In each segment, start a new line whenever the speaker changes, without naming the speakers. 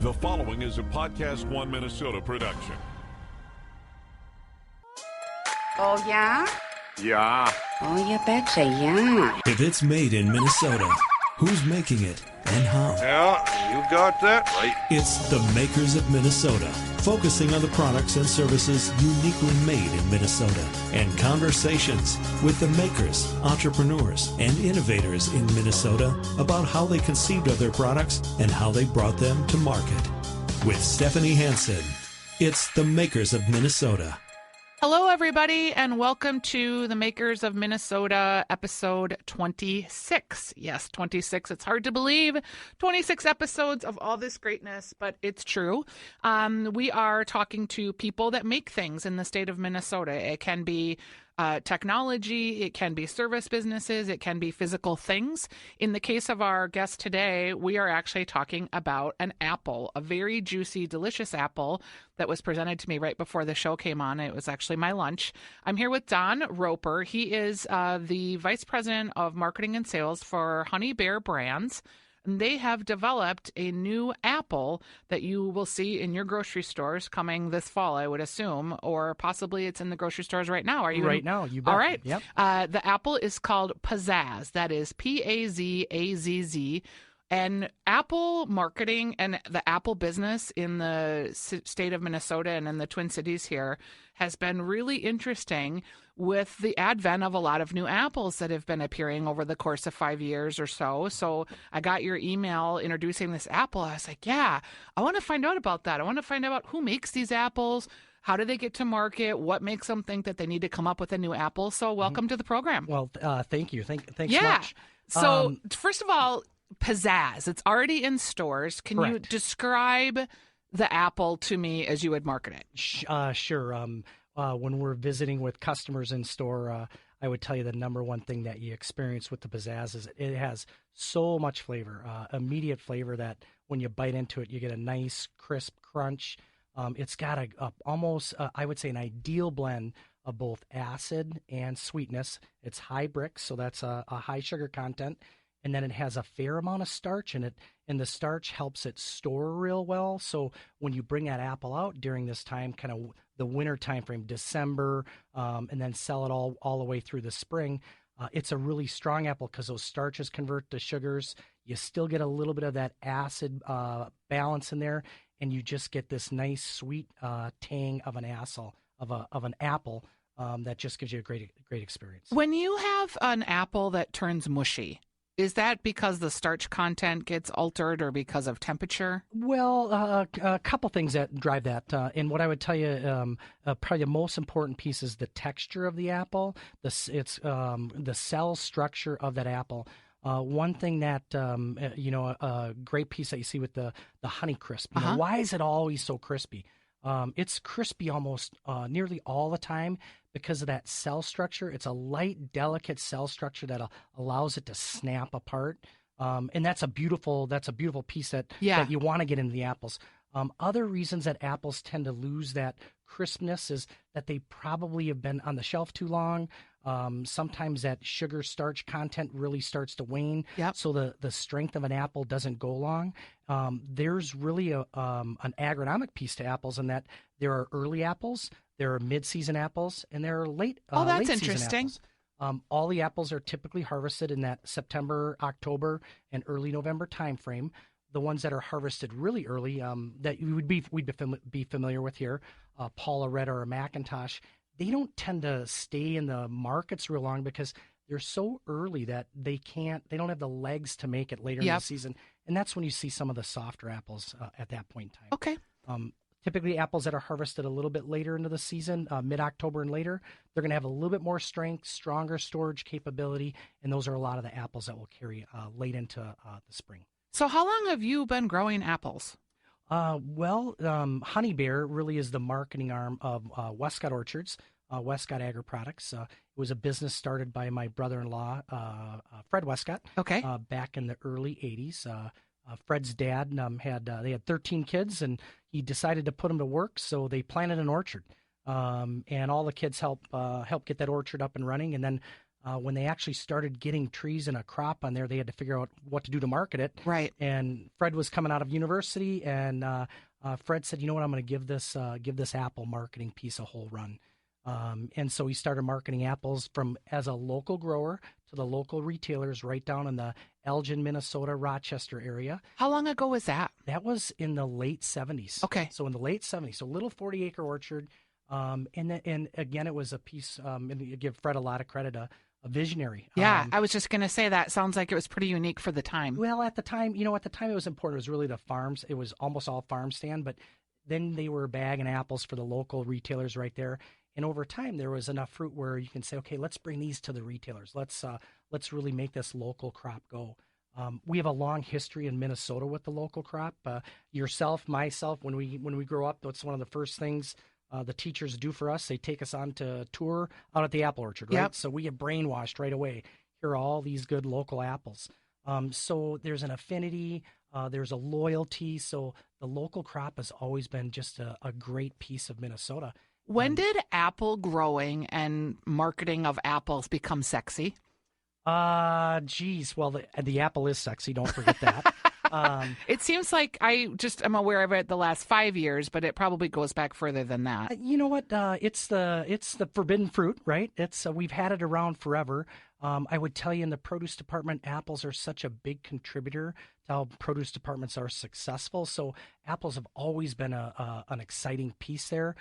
The following is a Podcast One Minnesota production.
Oh, yeah?
Yeah.
Oh, you betcha, yeah.
If it's made in Minnesota, who's making it and how?
Yeah, you got that right.
It's the Makers of Minnesota, focusing on the products and services uniquely made in Minnesota, and conversations with the makers, entrepreneurs, and innovators in Minnesota about how they conceived of their products and how they brought them to market. With Stephanie Hansen, it's the Makers of Minnesota.
Hello, everybody, and welcome to the Makers of Minnesota, episode 26. Yes, 26. It's hard to believe. 26 episodes of all this greatness, but it's true. We are talking to people that make things in the state of Minnesota. It can be technology, it can be service businesses, it can be physical things. In the case of our guest today, we are actually talking about an apple, a very juicy, delicious apple that was presented to me right before the show came on. It was actually my lunch. I'm here with Don Roper. He is the Vice President of Marketing and Sales for Honeybear Brands. And they have developed a new apple that you will see in your grocery stores coming this fall, I would assume, or possibly it's in the grocery stores right now. Are you
right now? You bet.
All right.
Yep.
The apple is called Pizzazz. That is P-A-Z-A-Z-Z. And Apple marketing and the Apple business in the state of Minnesota and in the Twin Cities here has been really interesting with the advent of a lot of new apples that have been appearing over the course of 5 years or so. So I got your email introducing this apple. I was like, yeah, I want to find out about that. I want to find out who makes these apples. How do they get to market? What makes them think that they need to come up with a new apple? So welcome to the program.
Well, thank you. Thanks
yeah.
much.
So first of all, Pizzazz. It's already in stores. Can you
Correct.
describe the apple to me as you would market it?
Sure. When we're visiting with customers in store, I would tell you the number one thing that you experience with the Pizzazz is it has so much flavor, immediate flavor that when you bite into it, you get a nice crisp crunch. It's got almost, I would say, an ideal blend of both acid and sweetness. It's high bricks, so that's a high sugar content. And then it has a fair amount of starch in it, and the starch helps it store real well. So when you bring that apple out during this time, kind of the winter time frame, December, and then sell it all the way through the spring, it's a really strong apple because those starches convert to sugars. You still get a little bit of that acid balance in there, and you just get this nice sweet tang of an apple that just gives you a great experience.
When you have an apple that turns mushy, is that because the starch content gets altered or because of temperature?
Well, a couple things that drive that. And what I would tell you, probably the most important piece is the texture of the apple. It's the cell structure of that apple. One thing that, a great piece that you see with the Honey Crisp. Why is it always so crispy? It's crispy almost nearly all the time because of that cell structure. It's a light, delicate cell structure that allows it to snap apart. And that's a beautiful piece that you want to get into the apples. Other reasons that apples tend to lose that crispness is that they probably have been on the shelf too long. Sometimes that sugar starch content really starts to wane, so the strength of an apple doesn't go long. There's really an agronomic piece to apples in that there are early apples, there are mid-season apples, and there are late
that's
late-season
interesting.
apples. All the apples are typically harvested in that September, October, and early November timeframe. The ones that are harvested really early, that we'd be familiar with here, Paula Red or a Macintosh, they don't tend to stay in the markets real long because they're so early that they don't have the legs to make it later in the season. And that's when you see some of the softer apples at that point in time.
Okay.
Typically, apples that are harvested a little bit later into the season, mid-October and later, they're going to have a little bit more strength, stronger storage capability, and those are a lot of the apples that will carry late into the spring.
So how long have you been growing apples?
Honeybear really is the marketing arm of Westcott Orchards, Westcott Agri Products. It was a business started by my brother-in-law, Fred Westcott, back in the early 80s. Fred's dad they had 13 kids, and he decided to put them to work, so they planted an orchard. And all the kids helped get that orchard up and running. And then When they actually started getting trees and a crop on there, they had to figure out what to do to market it.
Right.
And Fred was coming out of university, and Fred said, "You know what? I'm going to give this apple marketing piece a whole run." And so he started marketing apples as a local grower to the local retailers right down in the Elgin, Minnesota, Rochester area.
How long ago was that?
That was in the late 70s.
Okay.
So in the late 70s, so little 40-acre orchard. And again, it was a piece, and you give Fred a lot of credit, a visionary.
Yeah, I was just going to say that sounds like it was pretty unique for the time.
Well, at the time it was important. It was really the farms. It was almost all farm stand, but then they were bagging apples for the local retailers right there. And over time, there was enough fruit where you can say, okay, let's bring these to the retailers. Let's really make this local crop go. We have a long history in Minnesota with the local crop. Yourself, myself, when we grow up, that's one of the first things the teachers do for us. They take us on to tour out at the apple orchard, right?
Yep.
So we get brainwashed right away. Here are all these good local apples. So there's an affinity. There's a loyalty. So the local crop has always been just a great piece of Minnesota.
When did apple growing and marketing of apples become sexy?
Geez. Well, the apple is sexy. Don't forget that.
It seems like I'm aware of it the last 5 years, but it probably goes back further than that.
You know what? It's the forbidden fruit, right? It's we've had it around forever. I would tell you in the produce department, apples are such a big contributor to how produce departments are successful. So apples have always been an exciting piece there.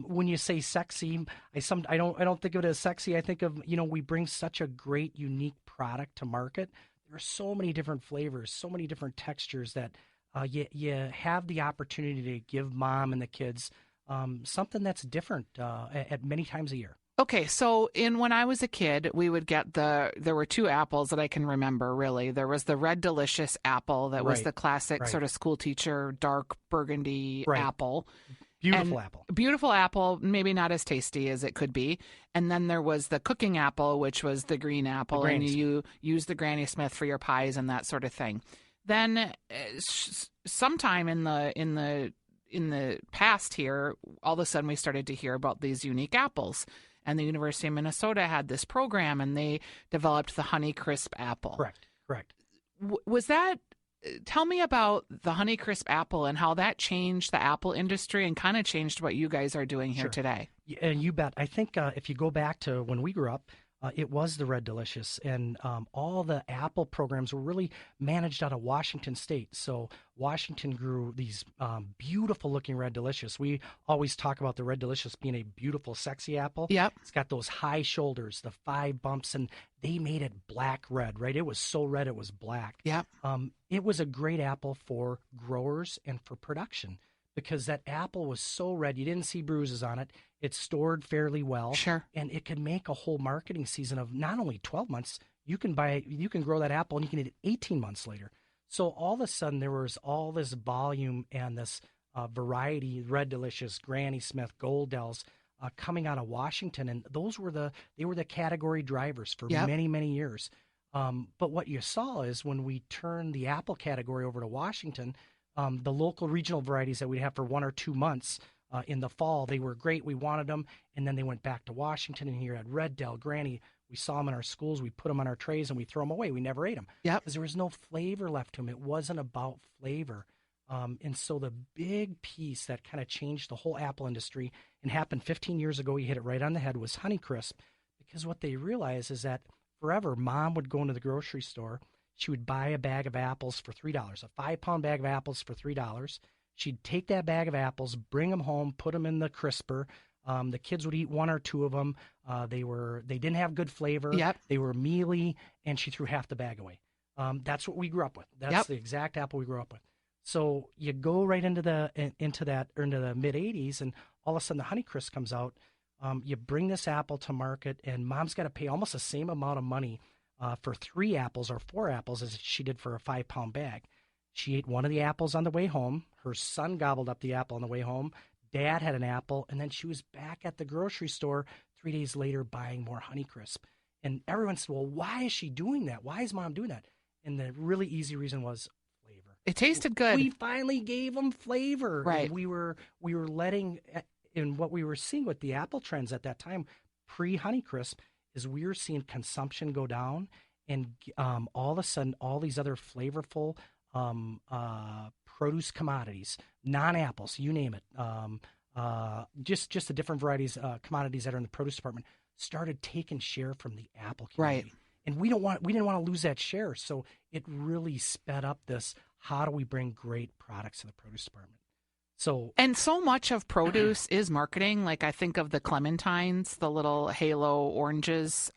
When you say sexy, I don't think of it as sexy. I think of, we bring such a great, unique product to market. There are so many different flavors, so many different textures that you have the opportunity to give mom and the kids something that's different at many times a year.
Okay, so when I was a kid, we would get there were two apples that I can remember, really. There was the Red Delicious apple that was
Right,
the classic
right.
sort of school teacher, dark burgundy
Right.
apple.
Beautiful apple.
Beautiful apple, maybe not as tasty as it could be. And then there was the cooking apple, which was the green apple, and you use the Granny Smith for your pies and that sort of thing. Then sometime in the past here, all of a sudden we started to hear about these unique apples. And the University of Minnesota had this program, and they developed the Honeycrisp apple.
Correct.
Was that? Tell me about the Honeycrisp apple and how that changed the apple industry and kind of changed what you guys are doing here
Sure.
today.
And you bet. I think if you go back to when we grew up, it was the Red Delicious, and all the apple programs were really managed out of Washington State. So Washington grew these beautiful-looking Red Delicious. We always talk about the Red Delicious being a beautiful, sexy apple.
Yep.
It's got those high shoulders, the 5 bumps, and they made it black red, right? It was so red it was black.
Yep.
It was a great apple for growers and for production because that apple was so red, you didn't see bruises on it. It stored fairly well.
Sure.
And it could make a whole marketing season of not only 12 months, you can grow that apple and you can eat it 18 months later. So all of a sudden there was all this volume and this variety, Red Delicious, Granny Smith, Goldells, coming out of Washington. And they were the category drivers for
Yep.
many, many years. But what you saw is when we turned the apple category over to Washington, the local regional varieties that we'd have for 1 or 2 months in the fall, they were great. We wanted them. And then they went back to Washington, and here at Red Del, Granny, we saw them in our schools. We put them on our trays and we throw them away. We never ate them.
Yep.
Because there was no flavor left to them. It wasn't about flavor. And so the big piece that kind of changed the whole apple industry and happened 15 years ago, you hit it right on the head, was Honeycrisp. Because what they realized is that forever, mom would go into the grocery store. She would buy a bag of apples for $3, a 5-pound bag of apples for $3. She'd take that bag of apples, bring them home, put them in the crisper. The kids would eat 1 or 2 of them. They didn't have good flavor.
Yep.
They were mealy, and she threw half the bag away. That's what we grew up with. That's
Yep.
the exact apple we grew up with. So you go right into the mid 80s, and all of a sudden the Honeycrisp comes out. You bring this apple to market, and mom's got to pay almost the same amount of money for 3 apples or 4 apples as she did for a 5-pound bag. She ate one of the apples on the way home. Her son gobbled up the apple on the way home. Dad had an apple, and then she was back at the grocery store 3 days later buying more Honeycrisp. And everyone said, well, why is she doing that? Why is mom doing that? And the really easy reason was flavor.
It tasted good.
We finally gave them flavor.
Right.
And we were letting, and what we were seeing with the apple trends at that time, pre-Honeycrisp, is we're seeing consumption go down, and all of a sudden, all these other flavorful produce commodities, non-apples, you name it, just the different varieties, commodities that are in the produce department, started taking share from the apple community.
Right.
And we didn't want to lose that share, so it really sped up this. How do we bring great products to the produce department?
And so much of produce is marketing. Like I think of the clementines, the little halo oranges.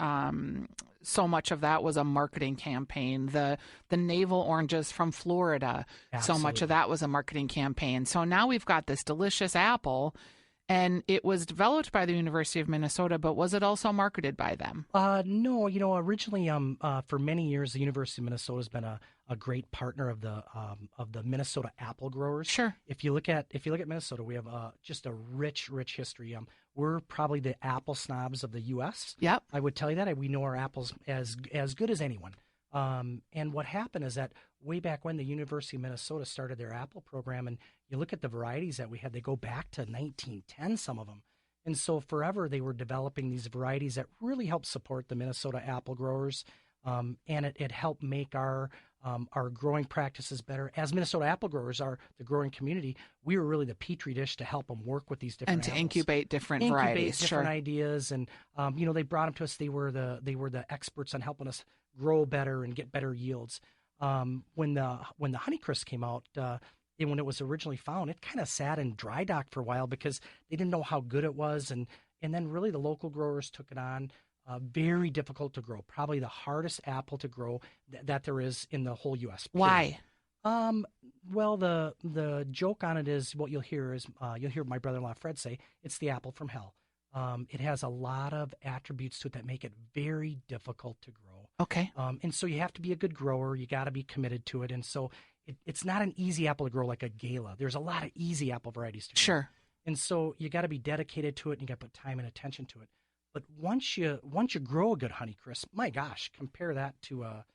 So much of that was a marketing campaign. The navel oranges from Florida.
Absolutely.
So much of that was a marketing campaign. So now we've got this delicious apple, and it was developed by the University of Minnesota, but was it also marketed by them?
No, originally, for many years, the University of Minnesota has been a great partner of the Minnesota apple growers.
Sure.
If you look at Minnesota, we have just a rich history. We're probably the apple snobs of the U.S.
Yep.
I would tell you that we know our apples as good as anyone. And what happened is that way back when the University of Minnesota started their apple program, and you look at the varieties that we had, they go back to 1910, some of them. And so forever they were developing these varieties that really helped support the Minnesota apple growers. And it helped make our growing practices better. As Minnesota apple growers are the growing community, we were really the petri dish to help them work with these different
And to
apples.
incubate different varieties.
Different
Sure.
ideas, and they brought them to us. They were the experts on helping us grow better and get better yields. When the Honeycrisp came out, and when it was originally found, it kind of sat in dry dock for a while because they didn't know how good it was, and then really the local growers took it on. Very difficult to grow, probably the hardest apple to grow that there is in the whole U.S.
Why?
Well, the joke on it is what you'll hear my brother-in-law Fred say, it's the apple from hell. It has a lot of attributes to it that make it very difficult to grow.
Okay.
And so you have to be a good grower. You got to be committed to it. And so it's not an easy apple to grow like a Gala. There's a lot of easy apple varieties to grow.
Sure.
And so you got to be dedicated to it, and you got to put time and attention to it. But once you grow a good Honeycrisp, my gosh, compare that to a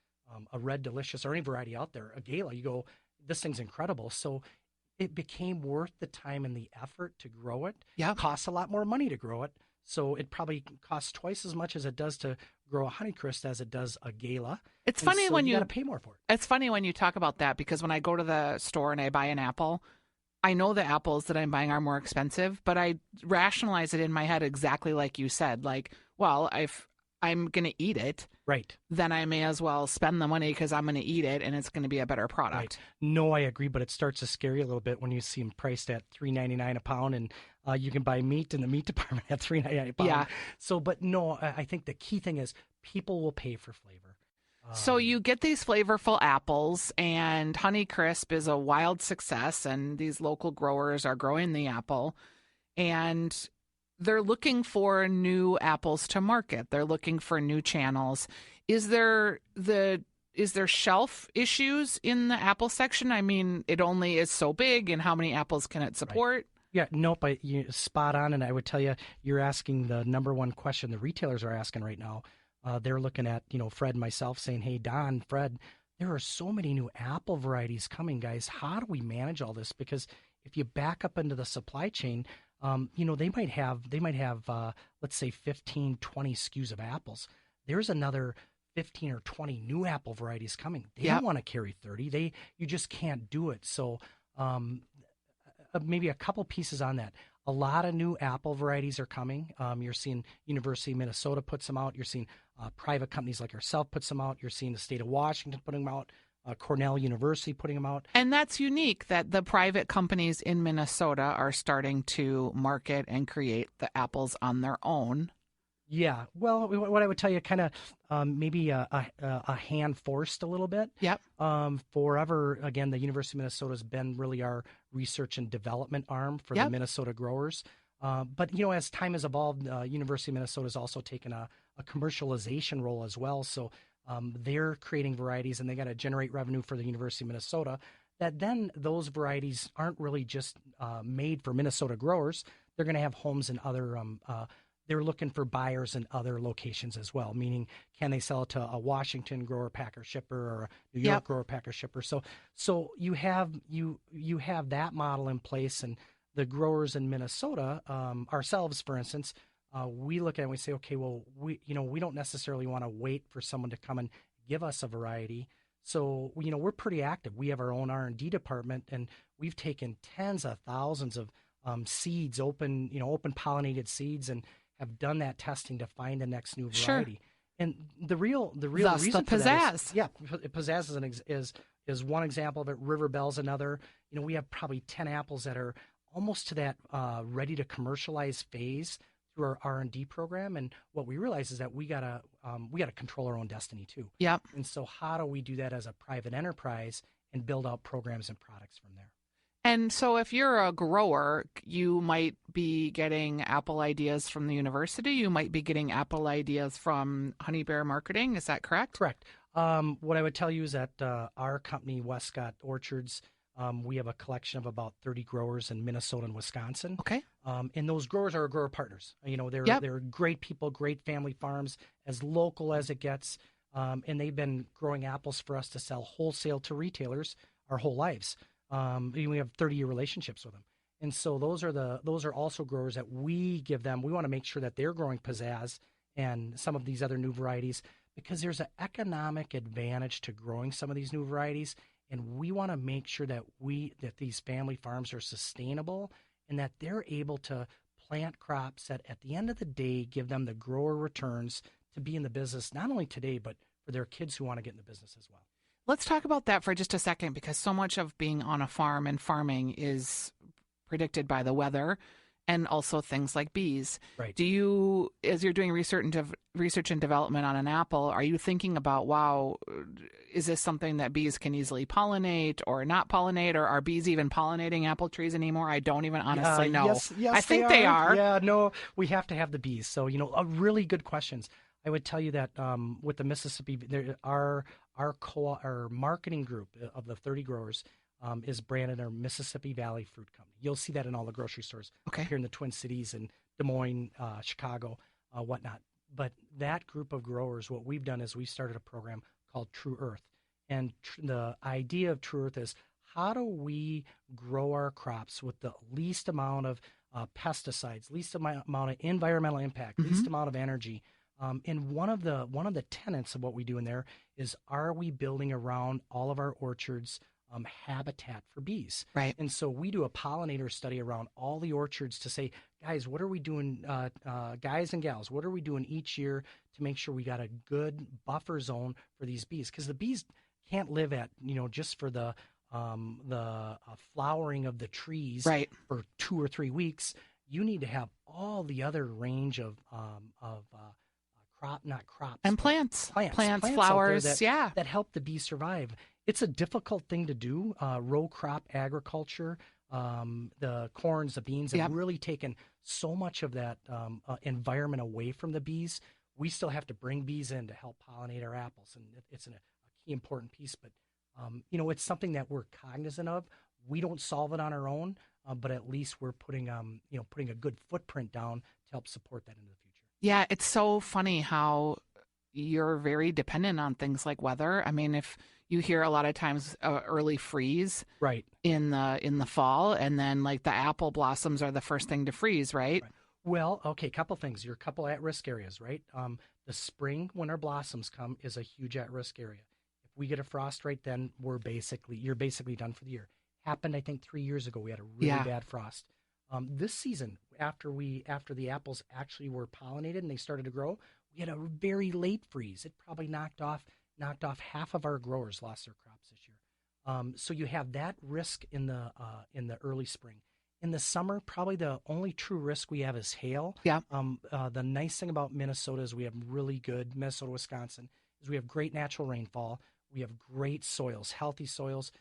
Red Delicious or any variety out there, a Gala. You go, this thing's incredible. So it became worth the time and the effort to grow it.
Yeah.
It costs a lot more money to grow it. So it probably costs twice as much as it does to grow a Honeycrisp as it does a Gala.
It's funny when
you got to pay more for it.
It's funny when you talk about that, because when I go to the store and I buy an apple, I know the apples that I'm buying are more expensive, but I rationalize it in my head exactly like you said. Like, well, if I'm going to eat it,
right,
then I may as well spend the money because I'm going to eat it and it's going to be a better product.
Right. No, I agree, but it starts to scare you a little bit when you see them priced at $3.99 a pound, and you can buy meat in the meat department at $3.99 a pound.
Yeah.
So, but no, I think the key thing is people will pay for flavor.
So you get these flavorful apples, and Honeycrisp is a wild success, and these local growers are growing the apple, and they're looking for new apples to market. They're looking for new channels. Is there shelf issues in the apple section? I mean, it only is so big, and how many apples can it support?
Right. Yeah, nope, you're spot on, and I would tell you, you're asking the number one question the retailers are asking right now. They're looking at, Fred and myself saying, hey, Don, Fred, there are so many new apple varieties coming, guys. How do we manage all this? Because if you back up into the supply chain, they might have, let's say 15, 20 SKUs of apples. There's another 15 or 20 new apple varieties coming. They don't want to carry 30. You just can't do it. So maybe a couple pieces on that. A lot of new apple varieties are coming. You're seeing University of Minnesota put some out. You're seeing private companies like ourselves put some out. You're seeing the state of Washington putting them out. Cornell University putting them out.
And that's unique that the private companies in Minnesota are starting to market and create the apples on their own.
Yeah. Well, what I would tell you, kind of maybe a hand forced a little bit.
Yep.
Forever, again, the University of Minnesota has been really our research and development arm for the Minnesota growers. But, as time has evolved, University of Minnesota has also taken a commercialization role as well. So they're creating varieties, and they got to generate revenue for the University of Minnesota. That then those varieties aren't really just made for Minnesota growers. They're going to have homes in other they're looking for buyers in other locations as well, meaning can they sell it to a Washington grower, packer, shipper, or a New York grower, packer, shipper. So you have that model in place, and the growers in Minnesota, ourselves, for instance, we look at it and we say, okay, well, we don't necessarily want to wait for someone to come and give us a variety. So, we're pretty active. We have our own R&D department, and we've taken tens of thousands of seeds, open pollinated seeds, and have done that testing to find the next new variety.
Sure.
And the real
Thus
reason
the
for that
pizzazz.
pizzazz is one example of it. River Bell's another. We have probably 10 apples that are almost to that ready to commercialize phase through our R&D program. And what we realize is that we gotta control our own destiny too.
Yep.
And so how do we do that as a private enterprise and build out programs and products from there?
And so if you're a grower, you might be getting apple ideas from the university. You might be getting apple ideas from Honeybear Marketing. Is that correct?
Correct. What I would tell you is that our company, Westcott Orchards, we have a collection of about 30 growers in Minnesota and Wisconsin.
Okay.
And those growers are our grower partners. They're great people, great family farms, as local as it gets. And they've been growing apples for us to sell wholesale to retailers our whole lives. We have 30-year relationships with them. And so those are also growers that we give them. We want to make sure that they're growing pizzazz and some of these other new varieties, because there's an economic advantage to growing some of these new varieties. And we want to make sure that these family farms are sustainable and that they're able to plant crops that at the end of the day give them the grower returns to be in the business, not only today, but for their kids who want to get in the business as well.
Let's talk about that for just a second, because so much of being on a farm and farming is predicted by the weather and also things like bees.
Right.
Do you, as you're doing research and development on an apple, are you thinking about, wow, is this something that bees can easily pollinate or not pollinate, or are bees even pollinating apple trees anymore? I don't even honestly know.
Yes,
I think they are.
Yeah, no, we have to have the bees. So, really good questions. I would tell you that with the Mississippi, our marketing group of the 30 growers is branded our Mississippi Valley Fruit Company. You'll see that in all the grocery stores up here in the Twin Cities and Des Moines, Chicago, whatnot. But that group of growers, what we've done is we started a program called True Earth. And the idea of True Earth is, how do we grow our crops with the least amount of pesticides, least amount of environmental impact, least amount of energy? And one of the tenets of what we do in there is, are we building around all of our orchards habitat for bees?
Right.
And so we do a pollinator study around all the orchards to say, guys, what are we doing, guys and gals, what are we doing each year to make sure we got a good buffer zone for these bees? Because the bees can't live at, just for the flowering of the trees for 2 or 3 weeks. You need to have all the other range of plants, flowers, that help the bees survive. It's a difficult thing to do. Row crop agriculture, the corns, the beans have really taken so much of that environment away from the bees. We still have to bring bees in to help pollinate our apples, and it's a key important piece. But it's something that we're cognizant of. We don't solve it on our own, but at least we're putting a good footprint down to help support that in the future.
Yeah, it's so funny how you're very dependent on things like weather. I mean, if you hear a lot of times early freeze in the fall, and then like the apple blossoms are the first thing to freeze, right?
Well, okay, couple things. You're a couple at-risk areas, right? The spring, when our blossoms come, is a huge at-risk area. If we get a frost right then, you're basically done for the year. Happened, I think, 3 years ago. We had a really bad frost. This season, after the apples actually were pollinated and they started to grow, we had a very late freeze. It probably knocked off half of our growers lost their crops this year. So you have that risk in the early spring. In the summer, probably the only true risk we have is hail.
Yeah.
The nice thing about Minnesota is we have really good, Minnesota, Wisconsin, is we have great natural rainfall. We have great soils, healthy soils.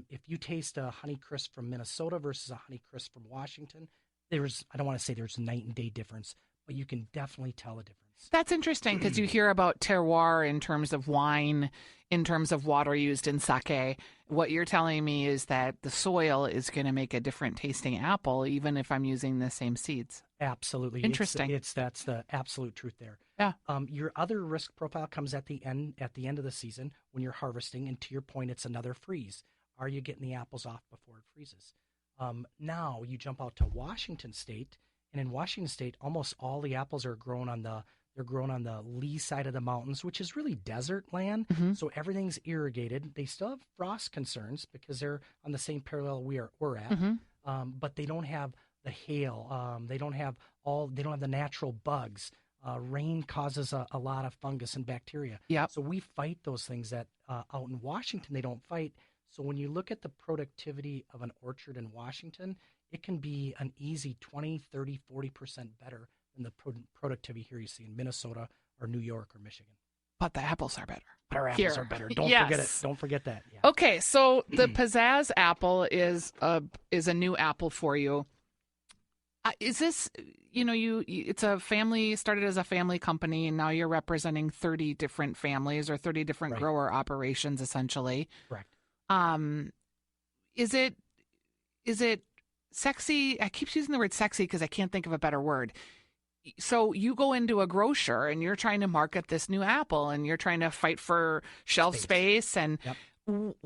If you taste a Honeycrisp from Minnesota versus a Honeycrisp from Washington, I don't want to say there's a night and day difference, but you can definitely tell a difference.
That's interesting, because you hear about terroir in terms of wine, in terms of water used in sake. What you're telling me is that the soil is going to make a different tasting apple, even if I'm using the same seeds.
Absolutely.
Interesting.
That's the absolute truth there.
Yeah.
Your other risk profile comes at the end of the season when you're harvesting, and to your point, it's another freeze. Are you getting the apples off before it freezes? Now you jump out to Washington State, And in Washington State, almost all the apples are grown on the lee side of the mountains, which is really desert land.
Mm-hmm.
So everything's irrigated. They still have frost concerns because they're on the same parallel we're at.
Mm-hmm.
But they don't have the hail. They don't have the natural bugs. Rain causes a lot of fungus and bacteria.
Yep.
So we fight those things that out in Washington they don't fight. So when you look at the productivity of an orchard in Washington, it can be an easy 20, 30, 40% better than the productivity here you see in Minnesota or New York or Michigan.
But the apples are better.
Our apples are better. Don't
Yes.
forget it. Don't forget that. Yeah.
Okay, so the Pizzazz apple is a new apple for you. Is this, it's a family, started as a family company, and now you're representing 30 different families or 30 different
Right.
grower operations, essentially.
Correct.
Is it sexy? I keep using the word sexy because I can't think of a better word. So you go into a grocer and you're trying to market this new apple and you're trying to fight for shelf space. And
Yep.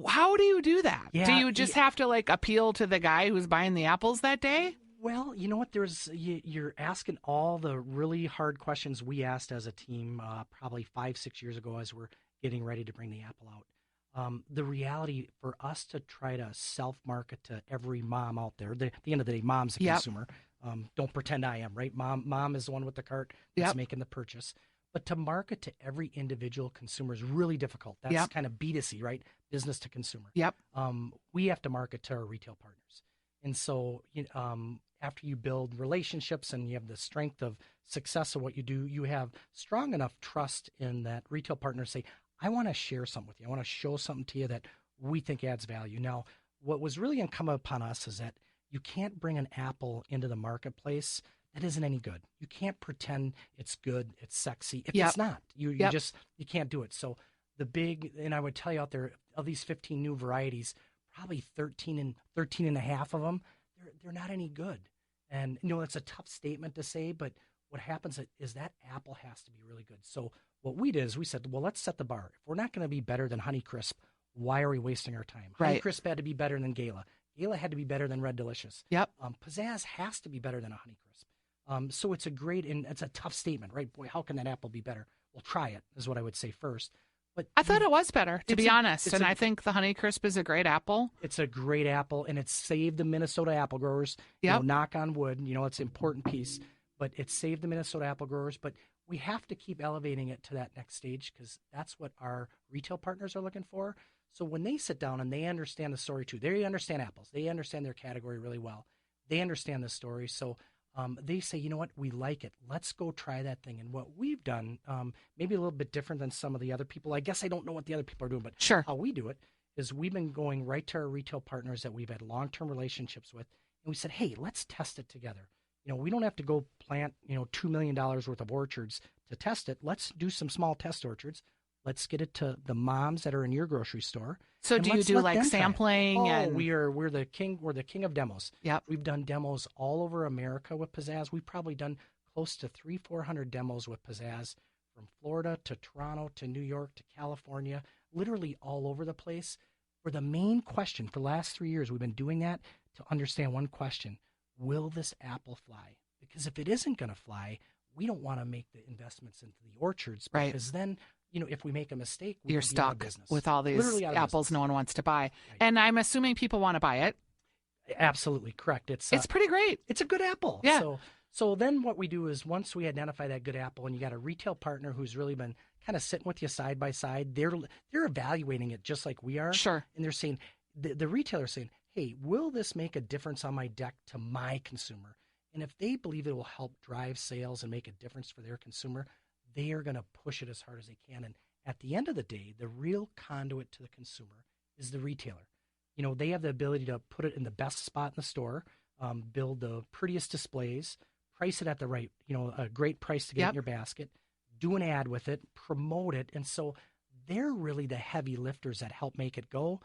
how do you do that?
Yeah,
Do you just have to appeal to the guy who's buying the apples that day?
Well, you know what? You're asking all the really hard questions we asked as a team probably 5-6 years ago as we're getting ready to bring the apple out. The reality for us to try to self-market to every mom out there, at the end of the day, mom's the
Yep.
consumer. Don't pretend I am, right? Mom is the one with the cart that's
Yep.
making the purchase. But to market to every individual consumer is really difficult. That's
Yep.
kind of B2C, right? Business to consumer.
Yep.
We have to market to our retail partners. And so after you build relationships and you have the strength of success of what you do, you have strong enough trust in that retail partner to say, I want to share something with you. I want to show something to you that we think adds value. Now, what was really incumbent upon us is that you can't bring an apple into the marketplace that isn't any good. You can't pretend it's good, it's sexy, if
Yep.
it's not. You
Yep.
you can't do it. So and I would tell you out there, of these 15 new varieties, probably 13 and a half of them, they're not any good. And that's a tough statement to say, but what happens is that apple has to be really good. So what we did is we said, well, let's set the bar. If we're not going to be better than Honeycrisp, why are we wasting our time?
Right.
Honeycrisp had to be better than Gala. Gala had to be better than Red Delicious.
Yep.
Pizzazz has to be better than a Honeycrisp. So it's it's a tough statement, right? Boy, how can that apple be better? Well, try it is what I would say first. But
I thought it was better, to be honest.
it's
And
a-
I think the Honeycrisp is a great apple.
It's a great apple, and it's saved the Minnesota apple growers.
Yep.
Knock on wood. It's an important piece, but it saved the Minnesota apple growers. But we have to keep elevating it to that next stage because that's what our retail partners are looking for. So when they sit down and they understand the story too, they understand apples. They understand their category really well. They understand the story. So they say, you know what, we like it. Let's go try that thing. And what we've done, maybe a little bit different than some of the other people. I guess I don't know what the other people are doing, but
Sure.
how we do it is we've been going right to our retail partners that we've had long-term relationships with. And we said, hey, let's test it together. We don't have to go plant, $2 million worth of orchards to test it. Let's do some small test orchards. Let's get it to the moms that are in your grocery store.
So
and
do you
let's
do
let them try it.
sampling?
Oh,
And
we're the king. We're the king of demos.
Yep.
We've done demos all over America with Pizzazz. We've probably done close to 300-400 demos with Pizzazz from Florida to Toronto to New York to California, literally all over the place. For the main question for the last 3 years, we've been doing that to understand one question: will this apple fly? Because if it isn't going to fly, we don't want to make the investments into the orchards
Right.
because then, if we make a mistake, we
you're
could be out of
stuck
business.
with all these
Literally out of
apples
business.
no one wants to buy.
Right.
And I'm assuming people want to buy it.
Absolutely correct.
It's pretty great.
It's a good apple.
Yeah.
So then what we do is once we identify that good apple and you got a retail partner who's really been kind of sitting with you side by side, they're evaluating it just like we are.
Sure.
And they're saying, the retailer's saying, hey, will this make a difference on my deck to my consumer? And if they believe it will help drive sales and make a difference for their consumer, they are going to push it as hard as they can. And at the end of the day, the real conduit to the consumer is the retailer. They have the ability to put it in the best spot in the store, build the prettiest displays, price it at the right, a great price to get
Yep.
in your basket, do an ad with it, promote it. And so they're really the heavy lifters that help make it go.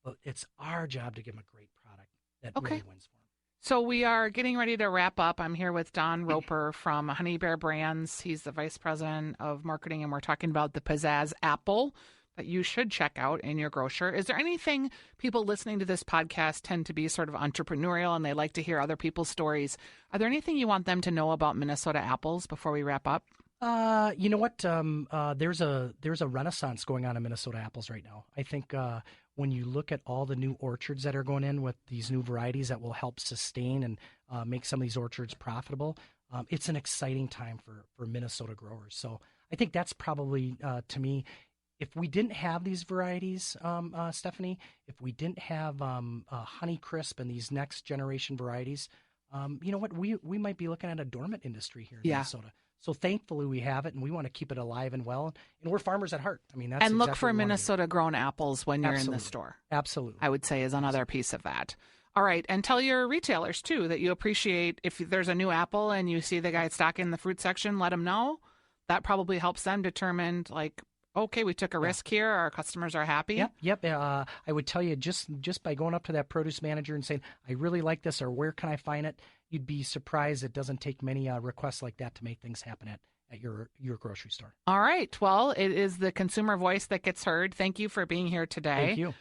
But it's our job to give them a great product that
Okay.
really wins for them.
So we are getting ready to wrap up. I'm here with Don Roper from Honeybear Brands. He's the vice president of marketing, and we're talking about the Pizzazz apple. that you should check out in your grocer. Is there anything people listening to this podcast tend to be sort of entrepreneurial and they like to hear other people's stories? Are there anything you want them to know about Minnesota apples before we wrap up?
You know what? There's a renaissance going on in Minnesota apples right now. I think when you look at all the new orchards that are going in with these new varieties that will help sustain and make some of these orchards profitable, it's an exciting time for Minnesota growers. So I think that's probably, to me, if we didn't have these varieties, Stephanie, if we didn't have Honeycrisp and these next generation varieties, you know what? We might be looking at a dormant industry here in Minnesota. So thankfully we have it, and we want to keep it alive and well. And we're farmers at heart. I mean, that's
and look
exactly
for
what we wanna do.
Minnesota-grown apples when you're in the store.
Absolutely.
I would say is another piece of that. All right, and tell your retailers, too, that you appreciate if there's a new apple and you see the guy stocking the fruit section, let them know. That probably helps them determine, like, okay, we took a risk here. Our customers are happy.
Yep. I would tell you just by going up to that produce manager and saying, I really like this, or where can I find it? You'd be surprised it doesn't take many requests like that to make things happen at your grocery store. All
right. Well, it is the consumer voice that gets heard. Thank you for being here today.
Thank you.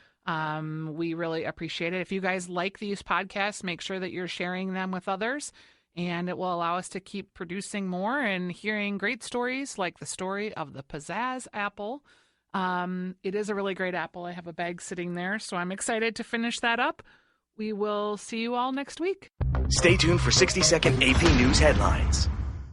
We really appreciate it. If you guys like these podcasts, make sure that you're sharing them with others, and it will allow us to keep producing more and hearing great stories like the story of the Pizzazz apple. It is a really great apple. I have a bag sitting there, so I'm excited to finish that up. We will see you all next week.
Stay tuned for 60-second AP News headlines.